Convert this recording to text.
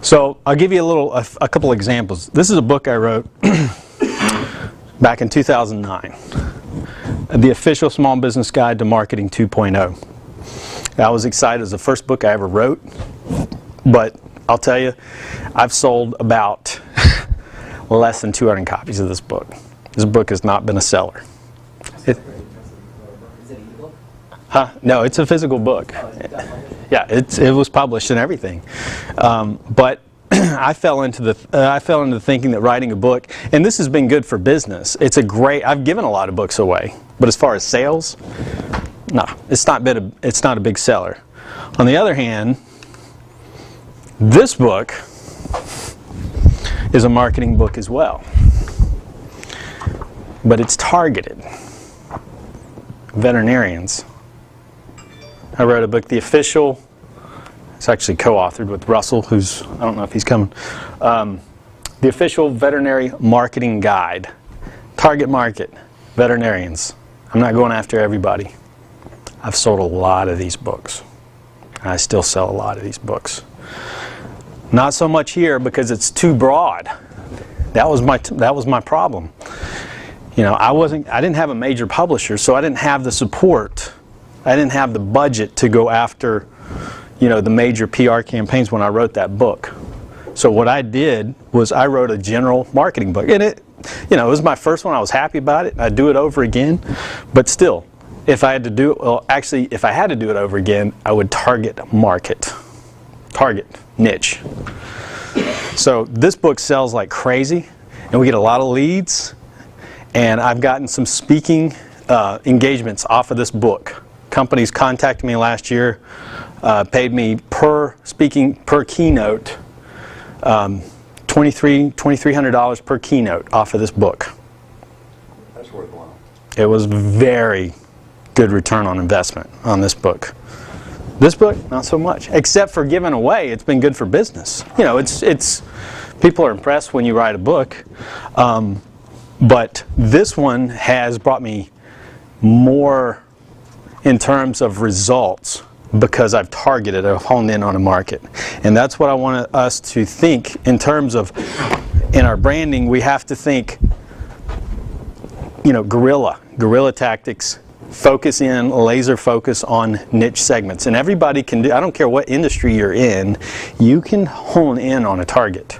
So I'll give you a couple examples. This is a book I wrote back in 2009, The Official Small Business Guide to Marketing 2.0. I was excited. It was the first book I ever wrote, but I'll tell you, I've sold about less than 200 copies of this book. This book has not been a seller. Is it an ebook? No, it's a physical book. Yeah, it was published and everything. But I fell into thinking that writing a book, and this has been good for business. I've given a lot of books away, but as far as sales, no, it's not a big seller. On the other hand, this book is a marketing book as well, but it's targeted veterinarians. I wrote a book, The Official. It's actually co-authored with Russell, who's, I don't know if he's coming. The Official Veterinary Marketing Guide. Target market, veterinarians. I'm not going after everybody. I've sold a lot of these books. I still sell a lot of these books. Not so much here because it's too broad. That was my problem. You know, I didn't have a major publisher, so I didn't have the support. I didn't have the budget to go after, you know, the major PR campaigns when I wrote that book. So what I did was I wrote a general marketing book, and it was my first one. I was happy about it. I'd do it over again, but still, if I had to do it over again, I would target niche. So this book sells like crazy, and we get a lot of leads, and I've gotten some speaking engagements off of this book. Companies contacted me last year, paid me per keynote, $2,300 per keynote off of this book. That's worthwhile. It was very good return on investment on this book. This book, not so much. Except for giving away, it's been good for business. You know, it's people are impressed when you write a book, but this one has brought me more in terms of results because I've targeted, I've honed in on a market. And that's what I want us to think in terms of, in our branding, we have to think, you know, guerrilla tactics, focus in, laser focus on niche segments. And everybody can do, I don't care what industry you're in, you can hone in on a target.